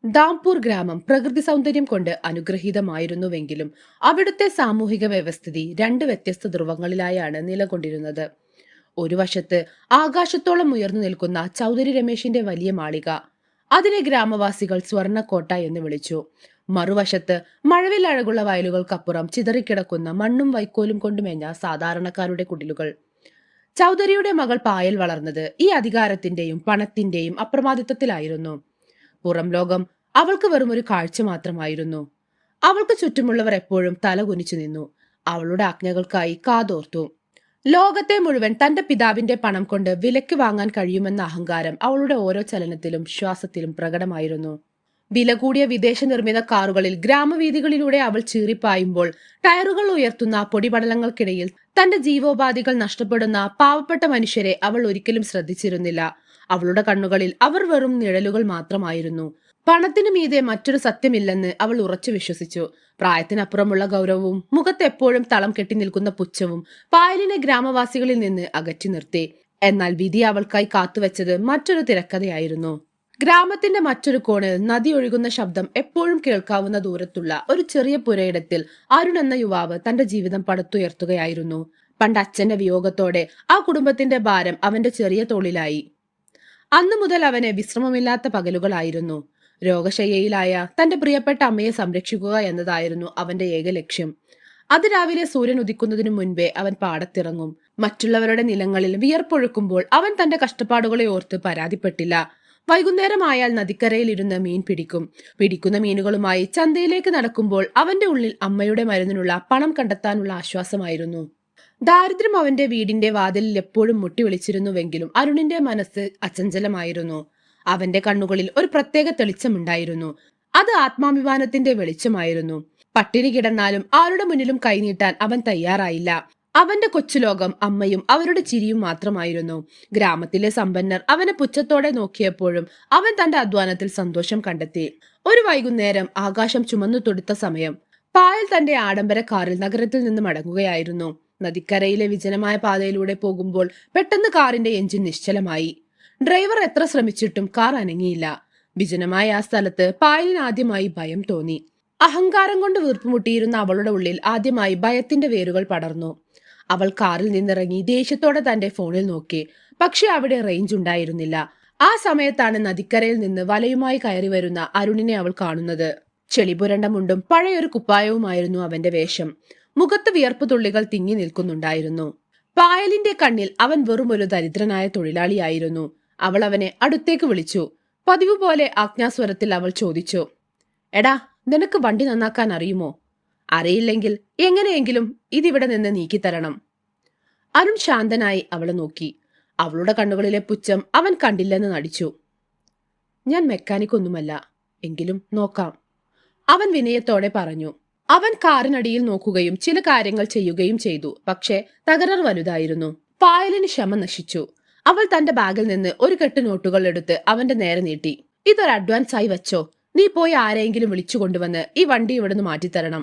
ദാംപൂർ ഗ്രാമം പ്രകൃതി സൗന്ദര്യം കൊണ്ട് അനുഗ്രഹീതമായിരുന്നുവെങ്കിലും അവിടുത്തെ സാമൂഹിക വ്യവസ്ഥിതി രണ്ട് വ്യത്യസ്ത ധ്രുവങ്ങളിലായാണ് നിലകൊണ്ടിരുന്നത്. ഒരു വശത്ത് ആകാശത്തോളം ഉയർന്നു നിൽക്കുന്ന ചൗധരി രമേശിന്റെ വലിയ മാളിക, അതിനെ ഗ്രാമവാസികൾ സ്വർണ്ണക്കോട്ട എന്ന് വിളിച്ചു. മറുവശത്ത് മഴവിൽ അഴകുള്ള വയലുകൾക്കപ്പുറം ചിതറിക്കിടക്കുന്ന മണ്ണും വൈക്കോലും കൊണ്ടുമേഞ്ഞ സാധാരണക്കാരുടെ കുടിലുകൾ. ചൗധരിയുടെ മകൾ പായൽ വളർന്നത് ഈ അധികാരത്തിന്റെയും പണത്തിന്റെയും അപ്രമാദിത്വത്തിലായിരുന്നു. പുറം ലോകം അവൾക്ക് വെറും ഒരു കാഴ്ച മാത്രമായിരുന്നു. അവൾക്ക് ചുറ്റുമുള്ളവർ എപ്പോഴും തല കുനിച്ചു നിന്നു, അവളുടെ ആജ്ഞകൾക്കായി കാതോർത്തു. ലോകത്തെ മുഴുവൻ തന്റെ പിതാവിന്റെ പണം കൊണ്ട് വിലയ്ക്ക് വാങ്ങാൻ കഴിയുമെന്ന അഹങ്കാരം അവളുടെ ഓരോ ചലനത്തിലും ശ്വാസത്തിലും പ്രകടമായിരുന്നു. വില കൂടിയ വിദേശ നിർമ്മിത കാറുകളിൽ ഗ്രാമവീഥികളിലൂടെ അവൾ ചീറിപ്പായുമ്പോൾ ടയറുകൾ ഉയർത്തുന്ന പൊടിപടലങ്ങൾക്കിടയിൽ തന്റെ ജീവോപാധികൾ നഷ്ടപ്പെടുന്ന പാവപ്പെട്ട മനുഷ്യരെ അവൾ ഒരിക്കലും ശ്രദ്ധിച്ചിരുന്നില്ല. അവളുടെ കണ്ണുകളിൽ അവർ വെറും നിഴലുകൾ മാത്രമായിരുന്നു. പണത്തിനു മീതെ മറ്റൊരു സത്യമില്ലെന്ന് അവൾ ഉറച്ചു വിശ്വസിച്ചു. പ്രായത്തിനപ്പുറമുള്ള ഗൗരവവും മുഖത്ത് എപ്പോഴും തളം കെട്ടി നിൽക്കുന്ന പുച്ഛവും പായലിനെ ഗ്രാമവാസികളിൽ നിന്ന് അകറ്റി നിർത്തി. എന്നാൽ വിധി അവൾക്കായി കാത്തുവെച്ചത് മറ്റൊരു തിരക്കഥയായിരുന്നു. ഗ്രാമത്തിന്റെ മറ്റൊരു കോണിൽ നദി ഒഴുകുന്ന ശബ്ദം എപ്പോഴും കേൾക്കാവുന്ന ദൂരത്തുള്ള ഒരു ചെറിയ പുരയിടത്തിൽ അരുൺ എന്ന യുവാവ് തന്റെ ജീവിതം പടുത്തുയർത്തുകയായിരുന്നു. പണ്ട് അച്ഛന്റെ വിയോഗത്തോടെ ആ കുടുംബത്തിന്റെ ഭാരം അവന്റെ ചെറിയ തോളിലായി. അന്നു മുതൽ അവന് വിശ്രമമില്ലാത്ത പകലുകളായിരുന്നു. രോഗശയ്യയിലായ തന്റെ പ്രിയപ്പെട്ട അമ്മയെ സംരക്ഷിക്കുക എന്നതായിരുന്നു അവന്റെ ഏക ലക്ഷ്യം. അതിരാവിലെ സൂര്യൻ ഉദിക്കുന്നതിനു മുൻപേ അവൻ പാടത്തിറങ്ങും. മറ്റുള്ളവരുടെ നിലങ്ങളിൽ വിയർപ്പൊഴുക്കുമ്പോൾ അവൻ തന്റെ കഷ്ടപ്പാടുകളെ ഓർത്ത് പരാതിപ്പെട്ടില്ല. വൈകുന്നേരമായാൽ നദിക്കരയിൽ ഇരുന്ന് മീൻ പിടിക്കും. പിടിക്കുന്ന മീനുകളുമായി ചന്തയിലേക്ക് നടക്കുമ്പോൾ അവന്റെ ഉള്ളിൽ അമ്മയുടെ മരുന്നിനുള്ള പണം കണ്ടെത്താനുള്ള ആശ്വാസമായിരുന്നു. ദാരിദ്ര്യം അവന്റെ വീടിന്റെ വാതിലിൽ എപ്പോഴും മുട്ടി വിളിച്ചിരുന്നുവെങ്കിലും അരുണിന്റെ മനസ്സ് അചഞ്ചലമായിരുന്നു. അവന്റെ കണ്ണുകളിൽ ഒരു പ്രത്യേക തെളിച്ചമുണ്ടായിരുന്നു. അത് ആത്മാഭിമാനത്തിന്റെ വെളിച്ചമായിരുന്നു. പട്ടിണി കിടന്നാലും ആരുടെ മുന്നിലും കൈനീട്ടാൻ അവൻ തയ്യാറായില്ല. അവന്റെ കൊച്ചുലോകം അമ്മയും അവരുടെ ചിരിയും മാത്രമായിരുന്നു. ഗ്രാമത്തിലെ സമ്പന്നർ അവനെ പുച്ഛത്തോടെ നോക്കിയപ്പോഴും അവൻ തന്റെ അധ്വാനത്തിൽ സന്തോഷം കണ്ടെത്തി. ഒരു വൈകുന്നേരം ആകാശം ചുമന്നു തൊടുത്ത സമയം പായൽ തന്റെ ആഡംബര കാറിൽ നഗരത്തിൽ നിന്ന് മടങ്ങുകയായിരുന്നു. നദിക്കരയിലെ വിജനമായ പാതയിലൂടെ പോകുമ്പോൾ പെട്ടെന്ന് കാറിന്റെ എഞ്ചിൻ നിശ്ചലമായി. ഡ്രൈവർ എത്ര ശ്രമിച്ചിട്ടും കാർ അനങ്ങിയില്ല. വിജനമായ ആ സ്ഥലത്ത് പായലിന് ആദ്യമായി ഭയം തോന്നി. അഹങ്കാരം കൊണ്ട് വീർപ്പുമുട്ടിയിരുന്ന അവളുടെ ഉള്ളിൽ ആദ്യമായി ഭയത്തിന്റെ വേരുകൾ പടർന്നു. അവൾ കാറിൽ നിന്നിറങ്ങി ദേഷ്യത്തോടെ തന്റെ ഫോണിൽ നോക്കി. പക്ഷെ അവിടെ റേഞ്ച് ഉണ്ടായിരുന്നില്ല. ആ സമയത്താണ് നദിക്കരയിൽ നിന്ന് വലയുമായി കയറി വരുന്ന അരുണിനെ അവൾ കാണുന്നത്. ചെളിപുരണ്ട മുണ്ടും പഴയൊരു കുപ്പായവുമായിരുന്നു അവന്റെ വേഷം. മുഖത്ത് വിയർപ്പ് തുള്ളികൾ തിങ്ങി നിൽക്കുന്നുണ്ടായിരുന്നു. പായലിന്റെ കണ്ണിൽ അവൻ വെറും ഒരു ദരിദ്രനായ തൊഴിലാളിയായിരുന്നു. അവൾ അവനെ അടുത്തേക്ക് വിളിച്ചു. പതിവ് പോലെ ആജ്ഞാസ്വരത്തിൽ അവൾ ചോദിച്ചു, എടാ, നിനക്ക് വണ്ടി നന്നാക്കാൻ അറിയുമോ? അറിയില്ലെങ്കിൽ എങ്ങനെയെങ്കിലും ഇതിവിടെ നിന്ന് നീക്കിത്തരണം. അരുൺ ശാന്തനായി അവളെ നോക്കി. അവളുടെ കണ്ണുകളിലെ പുച്ഛം അവൻ കണ്ടില്ലെന്ന് നടിച്ചു. ഞാൻ മെക്കാനിക് ഒന്നുമല്ല, എങ്കിലും നോക്കാം, അവൻ വിനയത്തോടെ പറഞ്ഞു. അവൻ കാറിനടിയിൽ നോക്കുകയും ചില കാര്യങ്ങൾ ചെയ്യുകയും ചെയ്തു. പക്ഷേ തകരാർ വലുതായിരുന്നു. പായലിന് ക്ഷമ നശിച്ചു. അവൾ തന്റെ ബാഗിൽ നിന്ന് ഒരു കെട്ട് നോട്ടുകൾ എടുത്ത് അവന്റെ നേരെ നീട്ടി. ഇതൊരു അഡ്വാൻസ് ആയി വെച്ചോ. നീ പോയി ആരെയെങ്കിലും വിളിച്ചു കൊണ്ടുവന്ന് ഈ വണ്ടി ഇവിടുന്ന് മാറ്റിത്തരണം.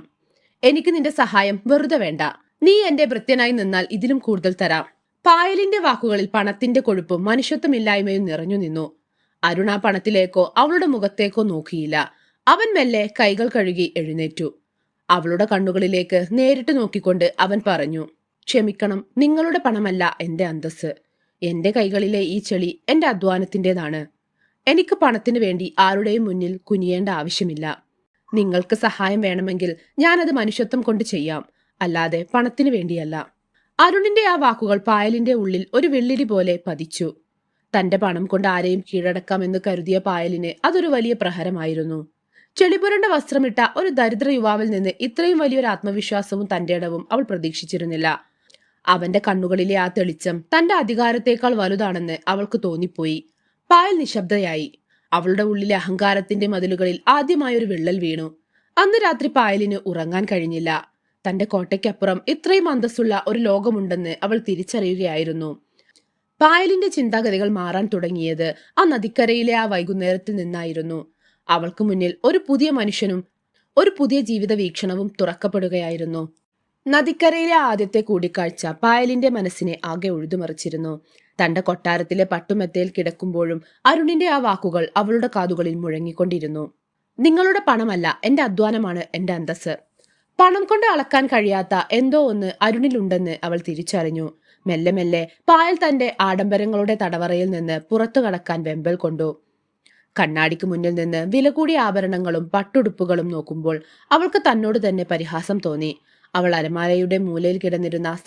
എനിക്ക് നിന്റെ സഹായം വെറുതെ വേണ്ട. നീ എന്റെ ഭൃത്യനായി നിന്നാൽ ഇതിലും കൂടുതൽ തരാം. പായലിന്റെ വാക്കുകളിൽ പണത്തിന്റെ കൊഴുപ്പും മനുഷ്യത്വമില്ലായ്മയും നിറഞ്ഞു നിന്നു. അരുൺ ആ പണത്തിലേക്കോ അവളുടെ മുഖത്തേക്കോ നോക്കിയില്ല. അവൻ മെല്ലെ കൈകൾ കഴുകി എഴുന്നേറ്റു. അവളുടെ കണ്ണുകളിലേക്ക് നേരിട്ട് നോക്കിക്കൊണ്ട് അവൻ പറഞ്ഞു, ക്ഷമിക്കണം, നിങ്ങളുടെ പണമല്ല എന്റെ അന്തസ്. എന്റെ കൈകളിലെ ഈ ചെളി എന്റെ അധ്വാനത്തിൻ്റെതാണ്. എനിക്ക് പണത്തിനു വേണ്ടി ആരുടെയും മുന്നിൽ കുനിയേണ്ട ആവശ്യമില്ല. നിങ്ങൾക്ക് സഹായം വേണമെങ്കിൽ ഞാനത് മനുഷ്യത്വം കൊണ്ട് ചെയ്യാം, അല്ലാതെ പണത്തിനു വേണ്ടിയല്ല. അരുണിന്റെ ആ വാക്കുകൾ പായലിന്റെ ഉള്ളിൽ ഒരു വെള്ളിരി പോലെ പതിച്ചു. തന്റെ പണം കൊണ്ട് ആരെയും കീഴടക്കാമെന്ന് കരുതിയ പായലിന് അതൊരു വലിയ പ്രഹരമായിരുന്നു. ചെളിപുരണ്ട വസ്ത്രമിട്ട ഒരു ദരിദ്ര യുവാവിൽ നിന്ന് ഇത്രയും വലിയൊരു ആത്മവിശ്വാസവും തന്റെ ഇടവും അവൾ പ്രതീക്ഷിച്ചിരുന്നില്ല. അവന്റെ കണ്ണുകളിലെ ആ തെളിച്ചം തന്റെ അധികാരത്തേക്കാൾ വലുതാണെന്ന് അവൾക്ക് തോന്നിപ്പോയി. പായൽ നിശബ്ദയായി. അവളുടെ ഉള്ളിലെ അഹങ്കാരത്തിന്റെ മതിലുകളിൽ ആദ്യമായൊരു വിള്ളൽ വീണു. അന്ന് രാത്രി പായലിന് ഉറങ്ങാൻ കഴിഞ്ഞില്ല. തന്റെ കോട്ടയ്ക്കപ്പുറം ഇത്രയും അന്തസ്സുള്ള ഒരു ലോകമുണ്ടെന്ന് അവൾ തിരിച്ചറിയുകയായിരുന്നു. പായലിന്റെ ചിന്താഗതികൾ മാറാൻ തുടങ്ങിയത് ആ നദിക്കരയിലെ ആ വൈകുന്നേരത്തിൽ നിന്നായിരുന്നു. അവൾക്ക് മുന്നിൽ ഒരു പുതിയ മനുഷ്യനും ഒരു പുതിയ ജീവിത വീക്ഷണവും തുറക്കപ്പെടുകയായിരുന്നു. നദിക്കരയിലെ ആദ്യത്തെ കൂടിക്കാഴ്ച പായലിന്റെ മനസ്സിനെ ആകെ ഉഴുതുമറിച്ചിരുന്നു. തന്റെ കൊട്ടാരത്തിലെ പട്ടുമെത്തയിൽ കിടക്കുമ്പോഴും അരുണിന്റെ ആ വാക്കുകൾ അവളുടെ കാതുകളിൽ മുഴങ്ങിക്കൊണ്ടിരുന്നു. നിങ്ങളുടെ പണമല്ല, എന്റെ അധ്വാനമാണ് എന്റെ അന്തസ്സ്. പണം കൊണ്ട് അളക്കാൻ കഴിയാത്ത എന്തോ ഒന്ന് അരുണിലുണ്ടെന്ന് അവൾ തിരിച്ചറിഞ്ഞു. മെല്ലെ മെല്ലെ പായൽ തന്റെ ആഡംബരങ്ങളുടെ തടവറയിൽ നിന്ന് പുറത്തു കടക്കാൻ വെമ്പൽ കൊണ്ടു. കണ്ണാടിക്ക് മുന്നിൽ നിന്ന് വില കൂടിയ ആഭരണങ്ങളും പട്ടുടുപ്പുകളും നോക്കുമ്പോൾ അവൾക്ക് തന്നോട് തന്നെ പരിഹാസം തോന്നി. അവൾ അലമാരയുടെ മൂലയിൽ കിടന്നിരുന്ന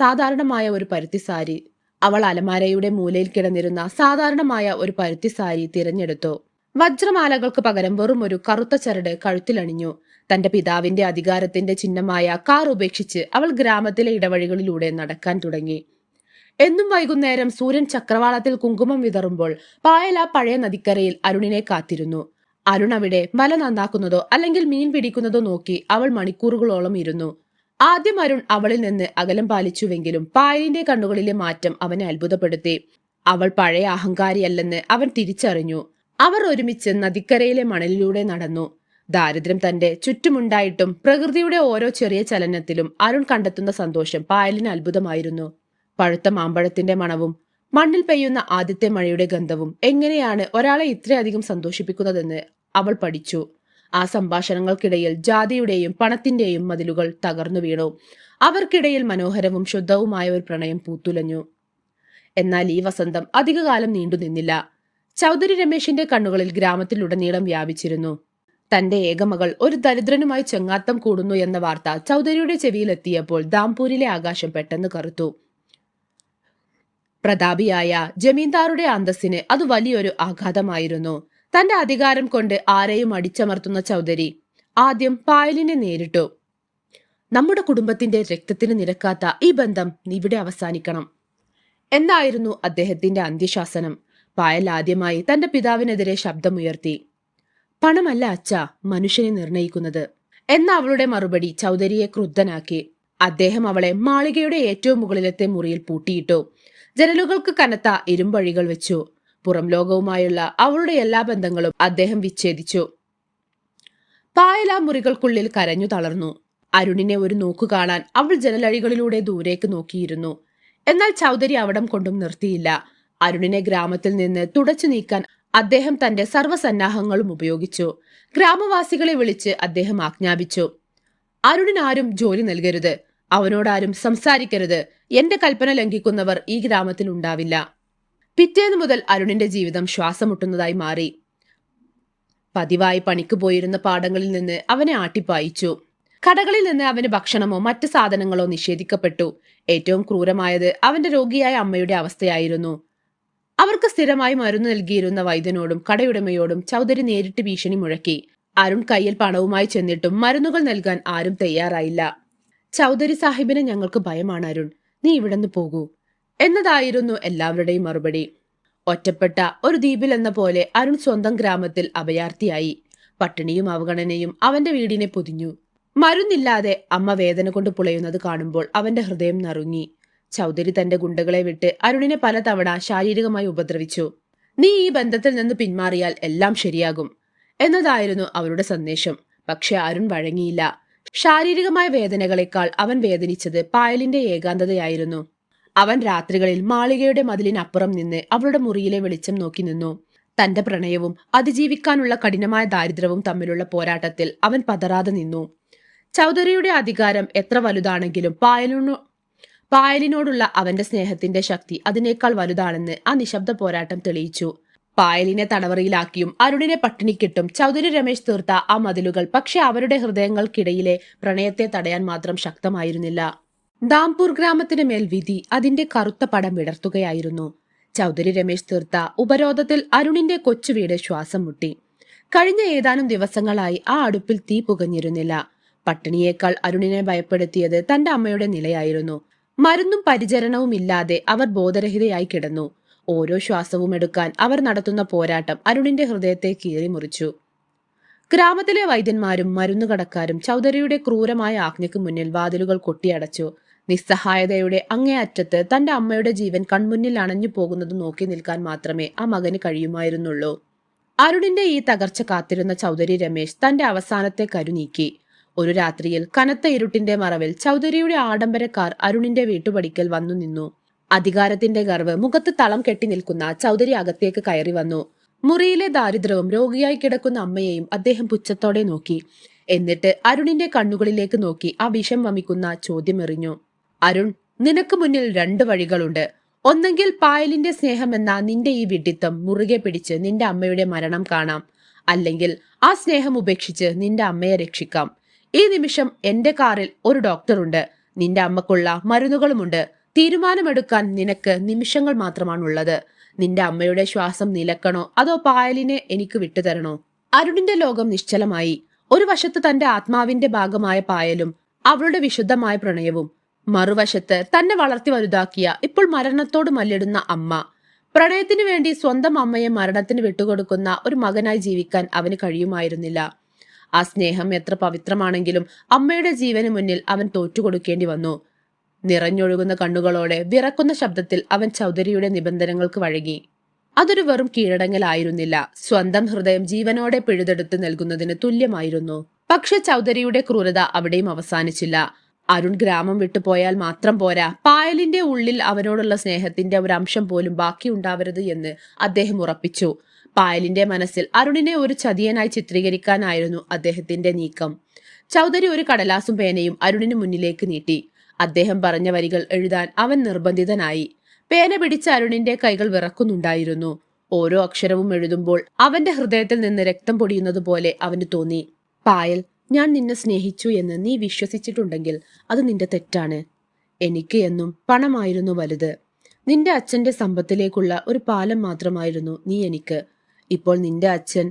സാധാരണമായ ഒരു പരുത്തി സാരി തിരഞ്ഞെടുത്തു. വജ്രമാലകൾക്ക് പകരം വെറും ഒരു കറുത്ത ചരട് കഴുത്തിലണിഞ്ഞു. തന്റെ പിതാവിന്റെ അധികാരത്തിന്റെ ചിഹ്നമായ കാർ ഉപേക്ഷിച്ച് അവൾ ഗ്രാമത്തിലെ ഇടവഴികളിലൂടെ നടക്കാൻ തുടങ്ങി. എന്നും വൈകുന്നേരം സൂര്യൻ ചക്രവാളത്തിൽ കുങ്കുമം വിതറുമ്പോൾ പായൽ ആ പഴയ നദിക്കരയിൽ അരുണിനെ കാത്തിരുന്നു. അരുൺ അവിടെ വല നന്നാക്കുന്നതോ അല്ലെങ്കിൽ മീൻ പിടിക്കുന്നതോ നോക്കി അവൾ മണിക്കൂറുകളോളം ഇരുന്നു. ആദ്യം അരുൺ അവളിൽ നിന്ന് അകലം പാലിച്ചുവെങ്കിലും പായലിന്റെ കണ്ണുകളിലെ മാറ്റം അവനെ അത്ഭുതപ്പെടുത്തി. അവൾ പഴയ അഹങ്കാരിയല്ലെന്ന് അവൻ തിരിച്ചറിഞ്ഞു. അവർ ഒരുമിച്ച് നദിക്കരയിലെ മണലിലൂടെ നടന്നു. ദാരിദ്ര്യം തന്റെ ചുറ്റുമുണ്ടായിട്ടും പ്രകൃതിയുടെ ഓരോ ചെറിയ ചലനത്തിലും അരുൺ കണ്ടെത്തുന്ന സന്തോഷം പായലിന് അത്ഭുതമായിരുന്നു. പഴുത്ത മാമ്പഴത്തിന്റെ മണവും മണ്ണിൽ പെയ്യുന്ന ആദ്യത്തെ മഴയുടെ ഗന്ധവും എങ്ങനെയാണ് ഒരാളെ ഇത്രയധികം സന്തോഷിപ്പിക്കുന്നതെന്ന് അവൾ പഠിച്ചു. ആ സംഭാഷണങ്ങൾക്കിടയിൽ ജാതിയുടെയും പണത്തിന്റെയും മതിലുകൾ തകർന്നു വീണു. അവർക്കിടയിൽ മനോഹരവും ശുദ്ധവുമായ ഒരു പ്രണയം പൂത്തുലഞ്ഞു. എന്നാൽ ഈ വസന്തം അധികകാലം നീണ്ടുനിന്നില്ല. ചൗധരി രമേശിന്റെ കണ്ണുകളിൽ ഗ്രാമത്തിലുടനീളം വ്യാപിച്ചിരുന്നു. തന്റെ ഏകമകൾ ഒരു ദരിദ്രനുമായി ചെങ്ങാത്തം കൂടുന്നു എന്ന വാർത്ത ചൗധരിയുടെ ചെവിയിലെത്തിയപ്പോൾ ദാംപൂരിലെ ആകാശം പെട്ടെന്ന് കറുത്തു. പ്രതാപിയായ ജമീന്ദാറുടെ അന്തസ്സിന് അത് വലിയൊരു ആഘാതമായിരുന്നു. തന്റെ അധികാരം കൊണ്ട് ആരെയും അടിച്ചമർത്തുന്ന ചൗധരി ആദ്യം പായലിനെ നേരിട്ടു. നമ്മുടെ കുടുംബത്തിന്റെ രക്തത്തിന് നിരക്കാത്ത ഈ ബന്ധം ഇവിടെ അവസാനിക്കണം എന്നായിരുന്നു അദ്ദേഹത്തിന്റെ അന്ത്യശാസനം. പായൽ ആദ്യമായി തന്റെ പിതാവിനെതിരെ ശബ്ദമുയർത്തി. പണമല്ല അച്ഛാ മനുഷ്യനെ നിർണയിക്കുന്നത് എന്ന അവളുടെ മറുപടി ചൗധരിയെ ക്രുദ്ധനാക്കി. അദ്ദേഹം അവളെ മാളികയുടെ ഏറ്റവും മുകളിലത്തെ മുറിയിൽ പൂട്ടിയിട്ടു. ജനലുകൾക്ക് കനത്ത ഇരുമ്പഴികൾ വെച്ചു. പുറം ലോകവുമായുള്ള അവളുടെ എല്ലാ ബന്ധങ്ങളും അദ്ദേഹം വിച്ഛേദിച്ചു. പായൽ ആ മുറികൾക്കുള്ളിൽ കരഞ്ഞു തളർന്നു. അരുണിനെ ഒരു നോക്കു കാണാൻ അവൾ ജനലഴികളിലൂടെ ദൂരേക്ക് നോക്കിയിരുന്നു. എന്നാൽ ചൗധരി അവിടം കൊണ്ടും നിർത്തിയില്ല. അരുണിനെ ഗ്രാമത്തിൽ നിന്ന് തുടച്ചു നീക്കാൻ അദ്ദേഹം തന്റെ സർവ്വസന്നാഹങ്ങളും ഉപയോഗിച്ചു. ഗ്രാമവാസികളെ വിളിച്ച് അദ്ദേഹം ആജ്ഞാപിച്ചു. അരുണിനാരും ജോലി നൽകരുത്, അവനോടാരും സംസാരിക്കരുത്. എന്റെ കൽപ്പന ലംഘിക്കുന്നവർ ഈ ഗ്രാമത്തിൽ ഉണ്ടാവില്ല. പിറ്റേന്ന് മുതൽ അരുണിന്റെ ജീവിതം ശ്വാസമുട്ടുന്നതായി മാറി. പതിവായി പണിക്ക് പോയിരുന്ന പാടങ്ങളിൽ നിന്ന് അവനെ ആട്ടിപ്പായിച്ചു. കടകളിൽ നിന്ന് അവന് ഭക്ഷണമോ മറ്റ് സാധനങ്ങളോ നിഷേധിക്കപ്പെട്ടു. ഏറ്റവും ക്രൂരമായത് അവന്റെ രോഗിയായ അമ്മയുടെ അവസ്ഥയായിരുന്നു. അവർക്ക് സ്ഥിരമായി മരുന്ന് നൽകിയിരുന്ന വൈദ്യനോടും കടയുടമയോടും ചൗധരി നേരിട്ട് ഭീഷണി മുഴക്കി. അരുൺ കയ്യിൽ പണവുമായി ചെന്നിട്ടും മരുന്നുകൾ നൽകാൻ ആരും തയ്യാറായില്ല. ചൗധരി സാഹിബിനെ ഞങ്ങൾക്ക് ഭയമാണ് അരുൺ, നീ ഇവിടുന്ന് പോകൂ എന്നതായിരുന്നു എല്ലാവരുടെയും മറുപടി. ഒറ്റപ്പെട്ട ഒരു ദ്വീപിൽ എന്ന പോലെ അരുൺ സ്വന്തം ഗ്രാമത്തിൽ അഭയാർത്ഥിയായി. പട്ടിണിയും അവഗണനയും അവന്റെ വീടിനെ പൊതിഞ്ഞു. മരുന്നില്ലാതെ അമ്മ വേദന കൊണ്ട് പുളയുന്നത് കാണുമ്പോൾ അവന്റെ ഹൃദയം നറുങ്ങി. ചൗധരി തന്റെ ഗുണ്ടകളെ വിട്ട് അരുണിനെ പലതവണ ശാരീരികമായി ഉപദ്രവിച്ചു. നീ ഈ ബന്ധത്തിൽ നിന്ന് പിന്മാറിയാൽ എല്ലാം ശരിയാകും എന്നതായിരുന്നു അവരുടെ സന്ദേശം. പക്ഷെ അരുൺ വഴങ്ങിയില്ല. ശാരീരികമായ വേദനകളെക്കാൾ അവൻ വേദനിച്ചത് പായലിന്റെ ഏകാന്തതയായിരുന്നു. അവൻ രാത്രികളിൽ മാളികയുടെ മതിലിനപ്പുറം നിന്ന് അവളുടെ മുറിയിലെ വെളിച്ചം നോക്കി നിന്നു. തന്റെ പ്രണയവും അതിജീവിക്കാനുള്ള കഠിനമായ ദാരിദ്ര്യവും തമ്മിലുള്ള പോരാട്ടത്തിൽ അവൻ പതറാതെ നിന്നു. ചൗധരിയുടെ അധികാരം എത്ര വലുതാണെങ്കിലും പായലിനോടുള്ള അവന്റെ സ്നേഹത്തിന്റെ ശക്തി അതിനേക്കാൾ വലുതാണെന്ന് ആ നിശബ്ദ പോരാട്ടം തെളിയിച്ചു. പായലിനെ തടവറയിലാക്കിയും അരുണിനെ പട്ടിണിക്കിട്ടും ചൗധരി രമേശ് തീർത്ത ആ മതിലുകൾ പക്ഷെ അവരുടെ ഹൃദയങ്ങൾക്കിടയിലെ പ്രണയത്തെ തടയാൻ മാത്രം ശക്തമായിരുന്നില്ല. ദാംപൂർ ഗ്രാമത്തിന് മേൽ വിധി അതിന്റെ കറുത്ത പടം വിടർത്തുകയായിരുന്നു. ചൗധരി രമേശ് തീർത്ത ഉപരോധത്തിൽ അരുണിന്റെ കൊച്ചു വീട് ശ്വാസം മുട്ടി. കഴിഞ്ഞ ഏതാനും ദിവസങ്ങളായി ആ അടുപ്പിൽ തീ പുകഞ്ഞിരുന്നില്ല. പട്ടിണിയേക്കാൾ അരുണിനെ ഭയപ്പെടുത്തിയത് തന്റെ അമ്മയുടെ നിലയായിരുന്നു. മരുന്നും പരിചരണവും ഇല്ലാതെ അവർ ബോധരഹിതയായി കിടന്നു. ഓരോ ശ്വാസവും എടുക്കാൻ അവർ നടത്തുന്ന പോരാട്ടം അരുണിന്റെ ഹൃദയത്തെ കീറിമുറിച്ചു. ഗ്രാമത്തിലെ വൈദ്യന്മാരും മരുന്നുകടക്കാരും ചൗധരിയുടെ ക്രൂരമായ ആജ്ഞയ്ക്ക് മുന്നിൽ വാതിലുകൾ കൊട്ടിയടച്ചു. നിസ്സഹായതയുടെ അങ്ങേയറ്റത്ത് തന്റെ അമ്മയുടെ ജീവൻ കൺമുന്നിൽ അണഞ്ഞു പോകുന്നത് നോക്കി നിൽക്കാൻ മാത്രമേ ആ മകന് കഴിയുമായിരുന്നുള്ളൂ. അരുണിന്റെ ഈ തകർച്ച കാത്തിരുന്ന ചൗധരി രമേശ് തന്റെ അവസാനത്തെ കരു നീക്കി. ഒരു രാത്രിയിൽ കനത്ത ഇരുട്ടിന്റെ മറവിൽ ചൗധരിയുടെ ആഡംബരക്കാർ അരുണിന്റെ വീട്ടുപടിക്കൽ വന്നു നിന്നു. അധികാരത്തിന്റെ ഗർവ് മുഖത്ത് തളം കെട്ടി നിൽക്കുന്ന ചൗധരി അകത്തേക്ക് കയറി വന്നു. മുറിയിലെ ദാരിദ്ര്യവും രോഗിയായി കിടക്കുന്ന അമ്മയെയും അദ്ദേഹം പുച്ഛത്തോടെ നോക്കി. എന്നിട്ട് അരുണിന്റെ കണ്ണുകളിലേക്ക് നോക്കി ആ വിഷം വമിക്കുന്ന ചോദ്യം എറിഞ്ഞു. അരുൺ, നിനക്ക് മുന്നിൽ 2 വഴികളുണ്ട്. ഒന്നെങ്കിൽ പായലിന്റെ സ്നേഹം എന്ന നിന്റെ ഈ വിഡ്ഢിത്തം മുറുകെ പിടിച്ച് നിന്റെ അമ്മയുടെ മരണം കാണാം, അല്ലെങ്കിൽ ആ സ്നേഹം ഉപേക്ഷിച്ച് നിന്റെ അമ്മയെ രക്ഷിക്കാം. ഈ നിമിഷം എന്റെ കാറിൽ ഒരു ഡോക്ടറുണ്ട്, നിന്റെ അമ്മക്കുള്ള മരുന്നുകളുമുണ്ട്. തീരുമാനമെടുക്കാൻ നിനക്ക് നിമിഷങ്ങൾ മാത്രമാണുള്ളത്. നിന്റെ അമ്മയുടെ ശ്വാസം നിലക്കണോ അതോ പായലിനെ എനിക്ക് വിട്ടുതരണോ? അരുണിന്റെ ലോകം നിശ്ചലമായി. ഒരു വശത്ത് തന്റെ ആത്മാവിന്റെ ഭാഗമായ പായലും അവളുടെ വിശുദ്ധമായ പ്രണയവും, മറുവശത്ത് തന്നെ വളർത്തി വലുതാക്കിയ ഇപ്പോൾ മരണത്തോട് മല്ലിടുന്ന അമ്മ. പ്രണയത്തിനു വേണ്ടി സ്വന്തം അമ്മയെ മരണത്തിന് വിട്ടുകൊടുക്കുന്ന ഒരു മകനായി ജീവിക്കാൻ അവന് കഴിയുമായിരുന്നില്ല. ആ സ്നേഹം എത്ര പവിത്രമാണെങ്കിലും അമ്മയുടെ ജീവന് മുന്നിൽ അവൻ തോറ്റുകൊടുക്കേണ്ടി വന്നു. നിറഞ്ഞൊഴുകുന്ന കണ്ണുകളോടെ വിറക്കുന്ന ശബ്ദത്തിൽ അവൻ ചൗധരിയുടെ നിബന്ധനകൾക്ക് വഴങ്ങി. അതൊരു വെറും കീഴടങ്ങലായിരുന്നില്ല, സ്വന്തം ഹൃദയം ജീവനോടെ പിഴുതെടുത്ത് നൽകുന്നതിന് തുല്യമായിരുന്നു. പക്ഷെ ചൗധരിയുടെ ക്രൂരത അവിടെയും അവസാനിച്ചില്ല. അരുൺ ഗ്രാമം വിട്ടുപോയാൽ മാത്രം പോരാ, പായലിന്റെ ഉള്ളിൽ അവനോടുള്ള സ്നേഹത്തിന്റെ ഒരു അംശം പോലും ബാക്കിയുണ്ടാവരുത് എന്ന് അദ്ദേഹം ഉറപ്പിച്ചു. പായലിന്റെ മനസ്സിൽ അരുണിനെ ഒരു ചതിയനായി ചിത്രീകരിക്കാനായിരുന്നു അദ്ദേഹത്തിന്റെ നീക്കം. ചൗധരി ഒരു കടലാസും പേനയും അരുണിന് മുന്നിലേക്ക് നീട്ടി. അദ്ദേഹം പറഞ്ഞ വരികൾ എഴുതാൻ അവൻ നിർബന്ധിതനായി. പേന പിടിച്ച അരുണിന്റെ കൈകൾ വിറക്കുന്നുണ്ടായിരുന്നു. ഓരോ അക്ഷരവും എഴുതുമ്പോൾ അവന്റെ ഹൃദയത്തിൽ നിന്ന് രക്തം പൊടിയുന്നത് പോലെ അവന് തോന്നി. പായൽ, ഞാൻ നിന്നെ സ്നേഹിച്ചു എന്ന് നീ വിശ്വസിച്ചിട്ടുണ്ടെങ്കിൽ അത് നിന്റെ തെറ്റാണ്. എനിക്ക് എന്നും പണമായിരുന്നു വലുത്. നിന്റെ അച്ഛന്റെ സമ്പത്തിലേക്കുള്ള ഒരു പാലം മാത്രമായിരുന്നു നീ എനിക്ക്. ഇപ്പോൾ നിന്റെ അച്ഛൻ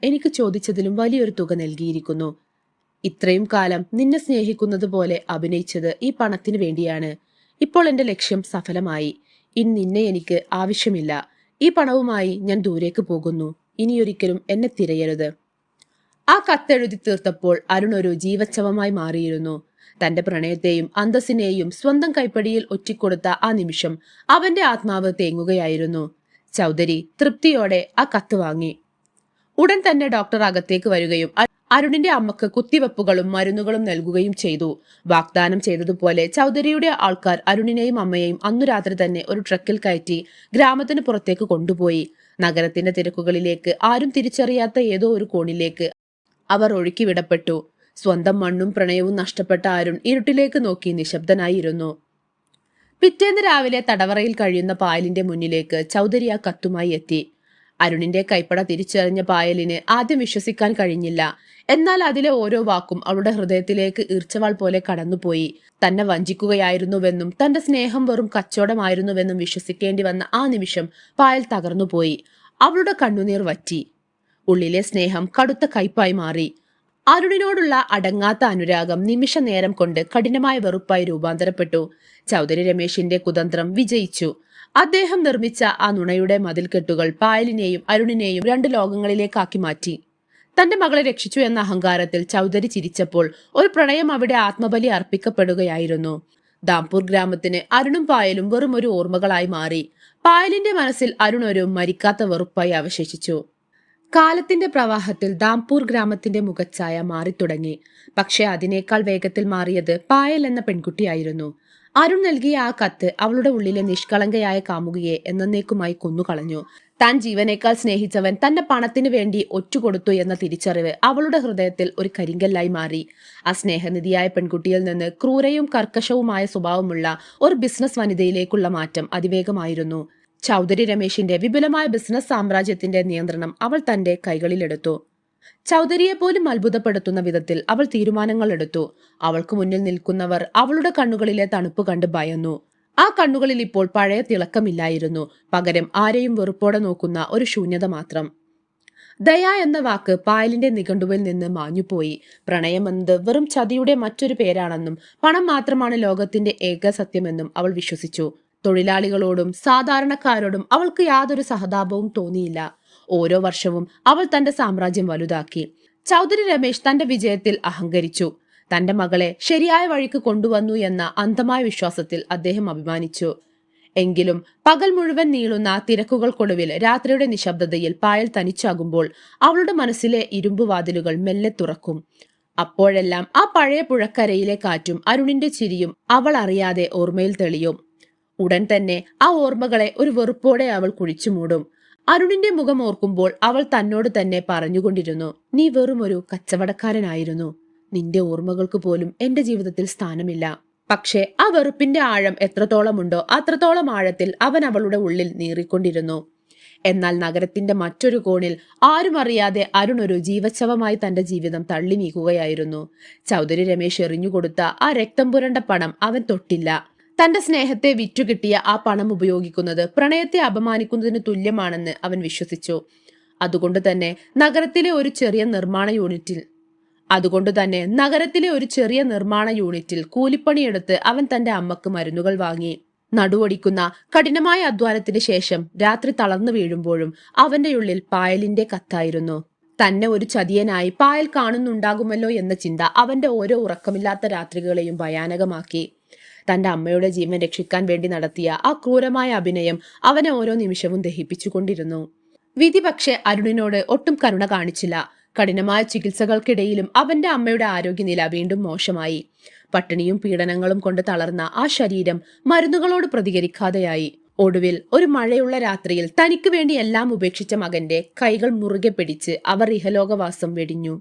എനിക്ക് ചോദിച്ചതിലും വലിയൊരു തുക നൽകിയിരിക്കുന്നു. ഇത്രയും കാലം നിന്നെ സ്നേഹിക്കുന്നത് പോലെ അഭിനയിച്ചത് ഈ പണത്തിന് വേണ്ടിയാണ്. ഇപ്പോൾ എന്റെ ലക്ഷ്യം സഫലമായി. ഇനി നിന്നെ എനിക്ക് ആവശ്യമില്ല. ഈ പണവുമായി ഞാൻ ദൂരേക്ക് പോകുന്നു. ഇനിയൊരിക്കലും എന്നെ തിരയരുത്. ആ കത്തെഴുതി തീർത്തപ്പോൾ അരുൺ ഒരു ജീവച്ഛവമായി മാറിയിരുന്നു. തന്റെ പ്രണയത്തെയും അന്തസ്സിനെയും സ്വന്തം കൈപ്പടിയിൽ ഒറ്റിക്കൊടുത്ത ആ നിമിഷം അവന്റെ ആത്മാവ് തേങ്ങുകയായിരുന്നു. ചൗധരി തൃപ്തിയോടെ ആ കത്ത് വാങ്ങി. ഉടൻ തന്നെ ഡോക്ടർ അകത്തേക്ക് വരികയും അരുണിന്റെ അമ്മക്ക് കുത്തിവെപ്പുകളും മരുന്നുകളും നൽകുകയും ചെയ്തു. വാഗ്ദാനം ചെയ്തതുപോലെ ചൗധരിയുടെ ആൾക്കാർ അരുണിനെയും അമ്മയെയും അന്നു രാത്രി തന്നെ ഒരു ട്രക്കിൽ കയറ്റി ഗ്രാമത്തിന് പുറത്തേക്ക് കൊണ്ടുപോയി. നഗരത്തിന്റെ തിരക്കുകളിലേക്ക്, ആരും തിരിച്ചറിയാത്ത ഏതോ ഒരു കോണിലേക്ക് അവർ ഒഴുക്കിവിടപ്പെട്ടു. സ്വന്തം മണ്ണും പ്രണയവും നഷ്ടപ്പെട്ട അരുൺ ഇരുട്ടിലേക്ക് നോക്കി നിശബ്ദനായിരുന്നു. പിറ്റേന്ന് രാവിലെ തടവറയിൽ കഴിയുന്ന പായലിന്റെ മുന്നിലേക്ക് ചൗധരി ആ കത്തുമായി എത്തി. അരുണിന്റെ കൈപ്പട തിരിച്ചറിഞ്ഞ പായലിന് ആദ്യം വിശ്വസിക്കാൻ കഴിഞ്ഞില്ല. എന്നാൽ അതിലെ ഓരോ വാക്കും അവളുടെ ഹൃദയത്തിലേക്ക് ഈർച്ചവാൾ പോലെ കടന്നുപോയി. തന്നെ വഞ്ചിക്കുകയായിരുന്നുവെന്നും തന്റെ സ്നേഹം വെറും കച്ചവടമായിരുന്നുവെന്നും വിശ്വസിക്കേണ്ടി വന്ന ആ നിമിഷം പായൽ തകർന്നുപോയി. അവളുടെ കണ്ണുനീർ വറ്റി. ഉള്ളിലെ സ്നേഹം കടുത്ത കയ്പായി മാറി. അരുണിനോടുള്ള അടങ്ങാത്ത അനുരാഗം നിമിഷ നേരം കൊണ്ട് കഠിനമായ വെറുപ്പായി രൂപാന്തരപ്പെട്ടു. ചൗധരി രമേശിന്റെ കുതന്ത്രം വിജയിച്ചു. അദ്ദേഹം നിർമ്മിച്ച ആ നുണയുടെ മതിൽക്കെട്ടുകൾ പായലിനെയും അരുണിനെയും 2 ലോകങ്ങളിലേക്കാക്കി മാറ്റി. തന്റെ മകളെ രക്ഷിച്ചു എന്ന അഹങ്കാരത്തിൽ ചൗധരി ചിരിച്ചപ്പോൾ ഒരു പ്രണയം അവിടെ ആത്മബലി അർപ്പിക്കപ്പെടുകയായിരുന്നു. ദാംപൂർ ഗ്രാമത്തിന് അരുണും പായലും വെറും ഒരു ഓർമ്മകളായി മാറി. പായലിന്റെ മനസ്സിൽ അരുൺ ഒരു മരിക്കാത്ത വെറുപ്പായി അവശേഷിച്ചു. കാലത്തിന്റെ പ്രവാഹത്തിൽ ദാംപൂർ ഗ്രാമത്തിന്റെ മുഖച്ഛായ മാറിത്തുടങ്ങി. പക്ഷെ അതിനേക്കാൾ വേഗത്തിൽ മാറിയത് പായൽ എന്ന പെൺകുട്ടിയായിരുന്നു. അരുൺ നൽകിയ ആ കത്ത് അവളുടെ ഉള്ളിലെ നിഷ്കളങ്കയായ കാമുകിയെ എന്നേക്കുമായി കൊന്നുകളഞ്ഞു. താൻ ജീവനേക്കാൾ സ്നേഹിച്ചവൻ തന്റെ പണത്തിന് വേണ്ടി ഒറ്റുകൊടുത്തു എന്ന തിരിച്ചറിവ് അവളുടെ ഹൃദയത്തിൽ ഒരു കരിങ്കല്ലായി മാറി. ആ സ്നേഹനിധിയായ പെൺകുട്ടിയിൽ നിന്ന് ക്രൂരയും കർക്കശവുമായ സ്വഭാവമുള്ള ഒരു ബിസിനസ് വനിതയിലേക്കുള്ള മാറ്റം അതിവേഗമായിരുന്നു. ചൗധരി രമേശിന്റെ വിപുലമായ ബിസിനസ് സാമ്രാജ്യത്തിന്റെ നിയന്ത്രണം അവൾ തന്റെ കൈകളിലെടുത്തു. ചൗധരിയെ പോലും അത്ഭുതപ്പെടുത്തുന്ന വിധത്തിൽ അവൾ തീരുമാനങ്ങൾ എടുത്തു. അവൾക്ക് മുന്നിൽ നിൽക്കുന്നവർ അവളുടെ കണ്ണുകളിലെ തണുപ്പ് കണ്ട് ഭയന്നു. ആ കണ്ണുകളിൽ ഇപ്പോൾ പഴയ തിളക്കമില്ലായിരുന്നു. പകരം ആരെയും വെറുപ്പോടെ നോക്കുന്ന ഒരു ശൂന്യത മാത്രം. ദയ എന്ന വാക്ക് പായലിന്റെ നിഘണ്ടുവിൽ നിന്ന് മാഞ്ഞുപോയി. പ്രണയമെന്നത് വെറും ചതിയുടെ മറ്റൊരു പേരാണെന്നും പണം മാത്രമാണ് ലോകത്തിന്റെ ഏക സത്യമെന്നും അവൾ വിശ്വസിച്ചു. തൊഴിലാളികളോടും സാധാരണക്കാരോടും അവൾക്ക് യാതൊരു സഹതാപവും തോന്നിയില്ല. ഓരോ വർഷവും അവൾ തന്റെ സാമ്രാജ്യം വലുതാക്കി. ചൗധരി രമേശ് തന്റെ വിജയത്തിൽ അഹങ്കരിച്ചു. തന്റെ മകളെ ശരിയായ വഴിക്ക് കൊണ്ടുവന്നു എന്ന അന്ധമായ വിശ്വാസത്തിൽ അദ്ദേഹം അഭിമാനിച്ചു. എങ്കിലും പകൽ മുഴുവൻ നീളുന്ന തിരക്കുകൾക്കൊടുവിൽ രാത്രിയുടെ നിശബ്ദതയിൽ പായൽ തനിച്ചാകുമ്പോൾ അവളുടെ മനസ്സിലെ ഇരുമ്പുവാതിലുകൾ മെല്ലെ തുറക്കും. അപ്പോഴെല്ലാം ആ പഴയ പുഴക്കരയിലെ കാറ്റും അരുണിന്റെ ചിരിയും അവൾ അറിയാതെ ഓർമ്മയിൽ തെളിയും. ഉടൻ തന്നെ ആ ഓർമ്മകളെ ഒരു വെറുപ്പോടെ അവൾ കുഴിച്ചു മൂടും. അരുണിന്റെ മുഖം ഓർക്കുമ്പോൾ അവൾ തന്നോട് തന്നെ പറഞ്ഞുകൊണ്ടിരുന്നു, നീ വെറും ഒരു കച്ചവടക്കാരനായിരുന്നു. നിന്റെ ഓർമ്മകൾക്ക് പോലും എന്റെ ജീവിതത്തിൽ സ്ഥാനമില്ല. പക്ഷേ ആ വെറുപ്പിന്റെ ആഴം എത്രത്തോളമുണ്ടോ അത്രത്തോളം ആഴത്തിൽ അവൻ അവളുടെ ഉള്ളിൽ നീറിക്കൊണ്ടിരുന്നു. എന്നാൽ നഗരത്തിന്റെ മറ്റൊരു കോണിൽ ആരും അറിയാതെ അരുൺ ഒരു ജീവച്ഛവമായി തന്റെ ജീവിതം തള്ളി നീക്കുകയായിരുന്നു. ചൗധരി രമേശ് എറിഞ്ഞുകൊടുത്ത ആ രക്തം പുരണ്ട പണം അവൻ തൊട്ടില്ല. തന്റെ സ്നേഹത്തെ വിറ്റുകിട്ടിയ ആ പണം ഉപയോഗിക്കുന്നത് പ്രണയത്തെ അപമാനിക്കുന്നതിന് തുല്യമാണെന്ന് അവൻ വിശ്വസിച്ചു. അതുകൊണ്ട് തന്നെ നഗരത്തിലെ ഒരു ചെറിയ നിർമ്മാണ യൂണിറ്റിൽ കൂലിപ്പണിയെടുത്ത് അവൻ തന്റെ അമ്മക്ക് മരുന്നുകൾ വാങ്ങി. നടുവൊടിക്കുന്ന കഠിനമായ അധ്വാനത്തിന് ശേഷം രാത്രി തളർന്നു വീഴുമ്പോഴും അവന്റെ ഉള്ളിൽ പായലിന്റെ കത്തായിരുന്നു. തന്നെ ഒരു ചതിയനായി പായൽ കാണുന്നുണ്ടാകുമല്ലോ എന്ന ചിന്ത അവന്റെ ഓരോ ഉറക്കമില്ലാത്ത രാത്രികളെയും ഭയാനകമാക്കി. തന്റെ അമ്മയുടെ ജീവൻ രക്ഷിക്കാൻ വേണ്ടി നടത്തിയ ആ ക്രൂരമായ അഭിനയം അവനെ ഓരോ നിമിഷവും ദഹിപ്പിച്ചുകൊണ്ടിരുന്നു. വിധി പക്ഷെ അരുണിനോട് ഒട്ടും കരുണ കാണിച്ചില്ല. കഠിനമായ ചികിത്സകൾക്കിടയിലും അവന്റെ അമ്മയുടെ ആരോഗ്യനില വീണ്ടും മോശമായി. പട്ടിണിയും പീഡനങ്ങളും കൊണ്ട് തളർന്ന ആ ശരീരം മരുന്നുകളോട് പ്രതികരിക്കാതെയായി. ഒടുവിൽ ഒരു മഴയുള്ള രാത്രിയിൽ തനിക്ക് വേണ്ടി എല്ലാം ഉപേക്ഷിച്ച മകന്റെ കൈകൾ മുറുകെ പിടിച്ച് അവർ ഇഹലോകവാസം വെടിഞ്ഞു.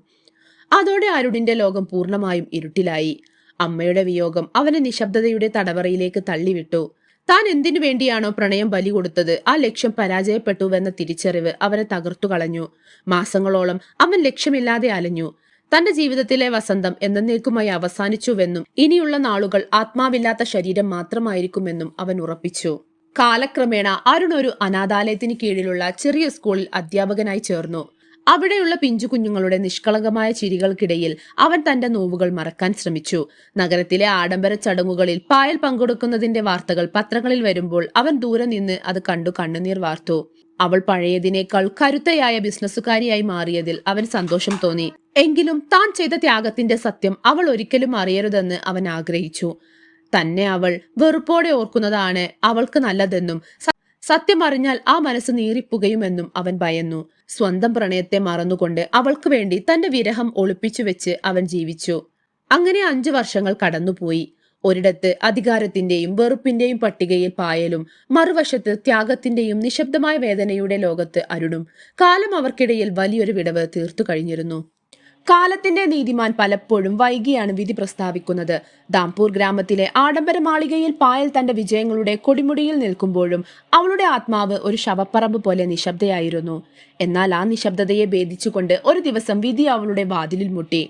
അതോടെ അരുണിന്റെ ലോകം പൂർണ്ണമായും ഇരുട്ടിലായി. അമ്മയുടെ വിയോഗം അവനെ നിശബ്ദതയുടെ തടവറയിലേക്ക് തള്ളിവിട്ടു. താൻ എന്തിനു വേണ്ടിയാണോ പ്രണയം ബലി കൊടുത്തത് ആ ലക്ഷ്യം പരാജയപ്പെട്ടുവെന്ന തിരിച്ചറിവ് അവനെ തകർത്തു കളഞ്ഞു. മാസങ്ങളോളം അവൻ ലക്ഷ്യമില്ലാതെ അലഞ്ഞു. തന്റെ ജീവിതത്തിലെ വസന്തം എന്നേക്കുമായി അവസാനിച്ചുവെന്നും ഇനിയുള്ള നാളുകൾ ആത്മാവില്ലാത്ത ശരീരം മാത്രമായിരിക്കുമെന്നും അവൻ ഉറപ്പിച്ചു. കാലക്രമേണ അരുൺ ഒരു അനാഥാലയത്തിന് കീഴിലുള്ള ചെറിയ സ്കൂളിൽ അധ്യാപകനായി ചേർന്നു. അവിടെയുള്ള പിഞ്ചു കുഞ്ഞുങ്ങളുടെ നിഷ്കളങ്കമായ ചിരികൾക്കിടയിൽ അവൻ തന്റെ നോവുകൾ മറക്കാൻ ശ്രമിച്ചു. നഗരത്തിലെ ആഡംബര ചടങ്ങുകളിൽ പായൽ പങ്കെടുക്കുന്നതിന്റെ വാർത്തകൾ പത്രങ്ങളിൽ വരുമ്പോൾ അവൻ ദൂരെ നിന്ന് അത് കണ്ടു കണ്ണുനീർ വാർത്തു. അവൾ പഴയതിനേക്കാൾ കരുത്തയായ ബിസിനസ്സുകാരിയായി മാറിയതിൽ അവൻ സന്തോഷം തോന്നി. എങ്കിലും താൻ ചെയ്ത ത്യാഗത്തിന്റെ സത്യം അവൾ ഒരിക്കലും അറിയരുതെന്ന് അവൻ ആഗ്രഹിച്ചു. തന്നെ അവൾ വെറുപ്പോടെ ഓർക്കുന്നതാണ് അവൾക്ക് നല്ലതെന്നും സത്യം അറിഞ്ഞാൽ ആ മനസ്സ് നീറിപ്പുകയുമെന്നും അവൻ ഭയന്നു. സ്വന്തം പ്രണയത്തെ മറന്നുകൊണ്ട് അവൾക്ക് വേണ്ടി തന്റെ വിരഹം ഒളിപ്പിച്ചു വെച്ച് അവൻ ജീവിച്ചു. അങ്ങനെ 5 വർഷങ്ങൾ കടന്നുപോയി. ഒരിടത്ത് അധികാരത്തിന്റെയും വെറുപ്പിന്റെയും പട്ടികയിൽ പായലും, മറുവശത്ത് ത്യാഗത്തിന്റെയും നിശബ്ദമായ വേദനയുടെ ലോകത്ത് അരുണും. കാലം അവർക്കിടയിൽ വലിയൊരു വിടവ് തീർത്തു കഴിഞ്ഞിരുന്നു. കാലത്തിന്റെ നീതിമാൻ പലപ്പോഴും വൈകിയാണ് വിധി പ്രസ്താവിക്കുന്നത്. ദാംപൂർ ഗ്രാമത്തിലെ ആഡംബര മാളികയിൽ പായൽ തന്റെ വിജയങ്ങളുടെ കൊടിമുടിയിൽ നിൽക്കുമ്പോഴും അവളുടെ ആത്മാവ് ഒരു ശവപ്പറമ്പ് പോലെ നിശബ്ദയായിരുന്നു. എന്നാൽ ആ നിശബ്ദതയെ ഭേദിച്ചുകൊണ്ട് ഒരു ദിവസം വിധി അവളുടെ വാതിലിൽ മുട്ടി.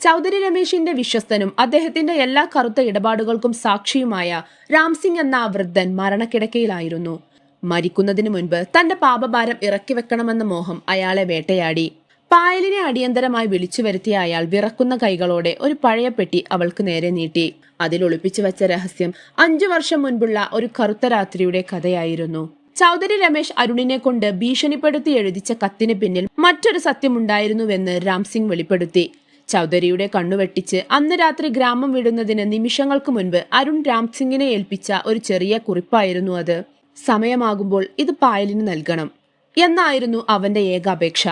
ചൗധരി രമേശിന്റെ വിശ്വസ്തനും അദ്ദേഹത്തിന്റെ എല്ലാ കറുത്ത ഇടപാടുകൾക്കും സാക്ഷിയുമായ രാംസിംഗ് എന്ന ആ വൃദ്ധൻ മരണക്കിടക്കയിലായിരുന്നു. മരിക്കുന്നതിനു മുൻപ് തന്റെ പാപഭാരം ഇറക്കി വെക്കണമെന്ന മോഹം അയാളെ വേട്ടയാടി. പായലിനെ അടിയന്തരമായി വിളിച്ചു വരുത്തിയ അയാൾ വിറക്കുന്ന കൈകളോടെ ഒരു പഴയ പെട്ടി അവൾക്ക് നേരെ നീട്ടി. അതിൽ ഒളിപ്പിച്ചു വെച്ച രഹസ്യം 5 വർഷം മുൻപുള്ള ഒരു കറുത്ത രാത്രിയുടെ കഥയായിരുന്നു. ചൗധരി രമേശ് അരുണിനെ കൊണ്ട് ഭീഷണിപ്പെടുത്തി എഴുതിച്ച കത്തിന് പിന്നിൽ മറ്റൊരു സത്യമുണ്ടായിരുന്നുവെന്ന് രാംസിംഗ് വെളിപ്പെടുത്തി. ചൗധരിയുടെ കണ്ണുവെട്ടിച്ച് അന്ന് രാത്രി ഗ്രാമം വിടുന്നതിന് നിമിഷങ്ങൾക്ക് മുൻപ് അരുൺ രാംസിംഗിനെ ഏൽപ്പിച്ച ഒരു ചെറിയ കുറിപ്പായിരുന്നു അത്. സമയമാകുമ്പോൾ ഇത് പായലിന് നൽകണം എന്നായിരുന്നു അവന്റെ ഏക അപേക്ഷ.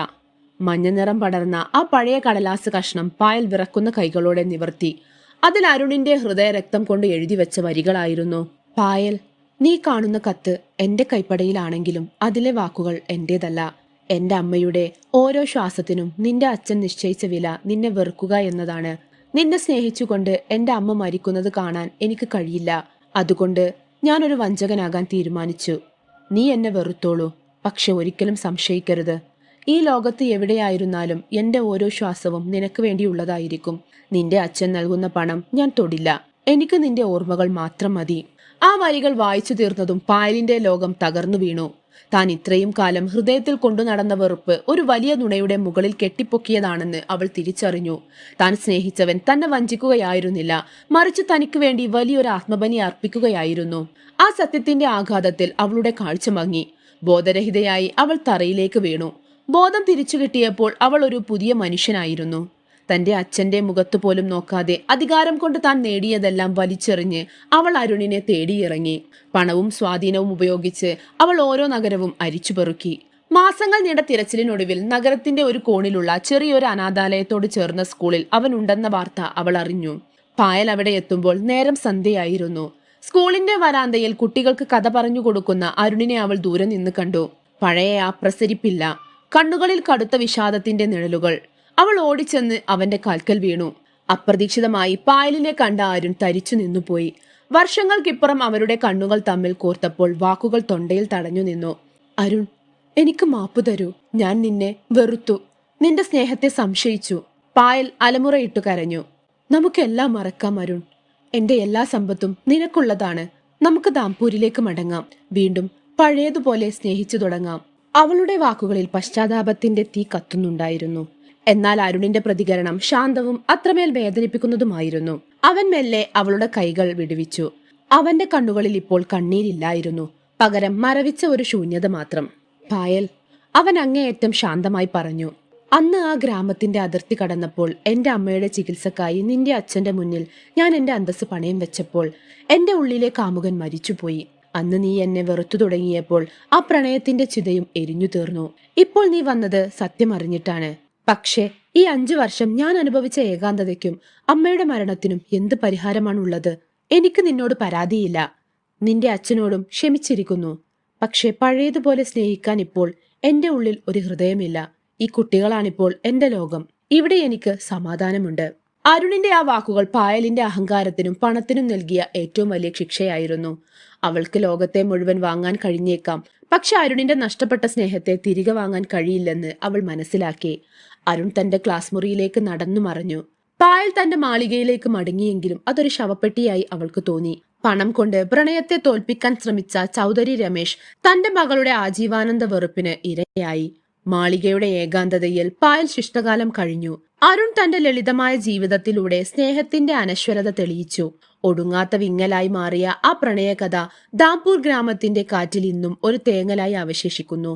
മഞ്ഞ നിറം പടർന്ന ആ പഴയ കടലാസ് കഷ്ണം പായൽ വിറക്കുന്ന കൈകളോടെ നിവർത്തി. അതിൽ അരുണിന്റെ ഹൃദയരക്തം കൊണ്ട് എഴുതി വെച്ച വരികളായിരുന്നു. പായൽ, നീ കാണുന്ന കത്ത് എന്റെ കൈപ്പടയിലാണെങ്കിലും അതിലെ വാക്കുകൾ എന്റേതല്ല. എന്റെ അമ്മയുടെ ഓരോ ശ്വാസത്തിനും നിന്റെ അച്ഛൻ നിശ്ചയിച്ച വില നിന്നെ വെറുക്കുക എന്നതാണ്. നിന്നെ സ്നേഹിച്ചുകൊണ്ട് എന്റെ അമ്മ മരിക്കുന്നത് കാണാൻ എനിക്ക് കഴിയില്ല. അതുകൊണ്ട് ഞാനൊരു വഞ്ചകനാകാൻ തീരുമാനിച്ചു. നീ എന്നെ വെറുത്തോളൂ, പക്ഷെ ഒരിക്കലും സംശയിക്കരുത്. ഈ ലോകത്ത് എവിടെയായിരുന്നാലും എന്റെ ഓരോ ശ്വാസവും നിനക്ക് വേണ്ടിയുള്ളതായിരിക്കും. നിന്റെ അച്ഛൻ നൽകുന്ന പണം ഞാൻ തൊടില്ല. എനിക്ക് നിന്റെ ഓർമ്മകൾ മാത്രം മതി. ആ വരികൾ വായിച്ചു തീർന്നതും പായലിന്റെ ലോകം തകർന്നു വീണു. താൻ ഇത്രയും കാലം ഹൃദയത്തിൽ കൊണ്ടു നടന്ന വെറുപ്പ് ഒരു വലിയ നുണയുടെ മുകളിൽ കെട്ടിപ്പൊക്കിയതാണെന്ന് അവൾ തിരിച്ചറിഞ്ഞു. താൻ സ്നേഹിച്ചവൻ തന്നെ വഞ്ചിക്കുകയായിരുന്നില്ല, മറിച്ച് തനിക്ക് വേണ്ടി വലിയൊരു ആത്മബലി അർപ്പിക്കുകയായിരുന്നു. ആ സത്യത്തിന്റെ ആഘാതത്തിൽ അവളുടെ കാഴ്ച മങ്ങി. ബോധരഹിതയായി അവൾ തറയിലേക്ക് വീണു. ബോധം തിരിച്ചു കിട്ടിയപ്പോൾ അവൾ ഒരു പുതിയ മനുഷ്യനായിരുന്നു. തന്റെ അച്ഛന്റെ മുഖത്ത് പോലും നോക്കാതെ അധികാരം കൊണ്ട് താൻ നേടിയതെല്ലാം വലിച്ചെറിഞ്ഞ് അവൾ അരുണിനെ തേടിയിറങ്ങി. പണവും സ്വാധീനവും ഉപയോഗിച്ച് അവൾ ഓരോ നഗരവും അരിച്ചുപെറുക്കി. മാസങ്ങൾ നീണ്ട തിരച്ചിലിനൊടുവിൽ നഗരത്തിന്റെ ഒരു കോണിലുള്ള ചെറിയൊരു അനാഥാലയത്തോട് ചേർന്ന സ്കൂളിൽ അവൻ ഉണ്ടെന്ന വാർത്ത അവൾ അറിഞ്ഞു. പായൽ അവിടെ എത്തുമ്പോൾ നേരം സന്ധ്യയായിരുന്നു. സ്കൂളിന്റെ വരാന്തയിൽ കുട്ടികൾക്ക് കഥ പറഞ്ഞു കൊടുക്കുന്ന അരുണിനെ അവൾ ദൂരെ നിന്ന് കണ്ടു. പഴയ ആ പ്രസരിപ്പില്ല, കണ്ണുകളിൽ കടുത്ത വിഷാദത്തിന്റെ നിഴലുകൾ. അവൾ ഓടിച്ചെന്ന് അവന്റെ കാൽക്കൽ വീണു. അപ്രതീക്ഷിതമായി പായലിനെ കണ്ട അരുൺ തരിച്ചു നിന്നുപോയി. വർഷങ്ങൾക്കിപ്പുറം അവരുടെ കണ്ണുകൾ തമ്മിൽ കോർത്തപ്പോൾ വാക്കുകൾ തൊണ്ടയിൽ തടഞ്ഞു നിന്നു. അരുൺ, എനിക്ക് മാപ്പു തരൂ. ഞാൻ നിന്നെ വെറുത്തു, നിന്റെ സ്നേഹത്തെ സംശയിച്ചു. പായൽ അലമുറയിട്ടു കരഞ്ഞു. നമുക്കെല്ലാം മറക്കാം അരുൺ. എന്റെ എല്ലാ സമ്പത്തും നിനക്കുള്ളതാണ്. നമുക്ക് ദാംപൂരിലേക്ക് മടങ്ങാം. വീണ്ടും പഴയതുപോലെ സ്നേഹിച്ചു തുടങ്ങാം. അവളുടെ വാക്കുകളിൽ പശ്ചാത്താപത്തിന്റെ തീ കത്തുന്നുണ്ടായിരുന്നു. എന്നാൽ അരുണിന്റെ പ്രതികരണം ശാന്തവും അത്രമേൽ വേദനിപ്പിക്കുന്നതുമായിരുന്നു. അവൻ മെല്ലെ അവളുടെ കൈകൾ വിടുവിച്ചു. അവന്റെ കണ്ണുകളിൽ ഇപ്പോൾ കണ്ണീരില്ലായിരുന്നു, പകരം മരവിച്ച ഒരു ശൂന്യത മാത്രം. പായൽ, അവൻ അങ്ങേയറ്റം ശാന്തമായി പറഞ്ഞു, അന്ന് ആ ഗ്രാമത്തിന്റെ അതിർത്തി കടന്നപ്പോൾ എന്റെ അമ്മയുടെ ചികിത്സക്കായി നിന്റെ അച്ഛന്റെ മുന്നിൽ ഞാൻ എന്റെ അന്തസ്സ് പണയം വെച്ചപ്പോൾ എന്റെ ഉള്ളിലെ കാമുകൻ മരിച്ചുപോയി. അന്ന് നീ എന്നെ വെറുത്തു തുടങ്ങിയപ്പോൾ ആ പ്രണയത്തിന്റെ ചിതയും എരിഞ്ഞു തീർന്നു. ഇപ്പോൾ നീ വന്നത് സത്യം അറിഞ്ഞിട്ടാണ്. പക്ഷേ ഈ 5 വർഷം ഞാൻ അനുഭവിച്ച ഏകാന്തതയ്ക്കും അമ്മയുടെ മരണത്തിനും എന്ത് പരിഹാരമാണുള്ളത്? എനിക്ക് നിന്നോട് പരാതിയില്ല. നിന്റെ അച്ഛനോടും ക്ഷമിച്ചിരിക്കുന്നു. പക്ഷെ പഴയതുപോലെ സ്നേഹിക്കാൻ ഇപ്പോൾ എന്റെ ഉള്ളിൽ ഒരു ഹൃദയമില്ല. ഈ കുട്ടികളാണിപ്പോൾ എന്റെ ലോകം. ഇവിടെ എനിക്ക് സമാധാനമുണ്ട്. അരുണിന്റെ ആ വാക്കുകൾ പായലിന്റെ അഹങ്കാരത്തിനും പണത്തിനും നൽകിയ ഏറ്റവും വലിയ ശിക്ഷയായിരുന്നു. അവൾക്ക് ലോകത്തെ മുഴുവൻ വാങ്ങാൻ കഴിഞ്ഞേക്കാം, പക്ഷെ അരുണിന്റെ നഷ്ടപ്പെട്ട സ്നേഹത്തെ തിരികെ വാങ്ങാൻ കഴിയില്ലെന്ന് അവൾ മനസ്സിലാക്കി. അരുൺ തന്റെ ക്ലാസ് മുറിയിലേക്ക് നടന്നു മറഞ്ഞു. പായൽ തന്റെ മാളികയിലേക്ക് മടങ്ങിയെങ്കിലും അതൊരു ശവപ്പെട്ടിയായി അവൾക്ക് തോന്നി. പണം കൊണ്ട് പ്രണയത്തെ തോൽപ്പിക്കാൻ ശ്രമിച്ച ചൗധരി രമേശ് തന്റെ മകളുടെ ആജീവാനന്ദ വെറുപ്പിന് ഇരയായി. മാളികയുടെ ഏകാന്തതയിൽ പായൽ ശിഷ്ടകാലം കഴിഞ്ഞു. അരുൺ തന്റെ ലളിതമായ ജീവിതത്തിലൂടെ സ്നേഹത്തിന്റെ അനശ്വരത തെളിയിച്ചു. ഒടുങ്ങാത്ത വിങ്ങലായി മാറിയ ആ പ്രണയകഥ ദാംപൂർ ഗ്രാമത്തിന്റെ കാറ്റിൽ ഇന്നും ഒരു തേങ്ങലായി അവശേഷിക്കുന്നു.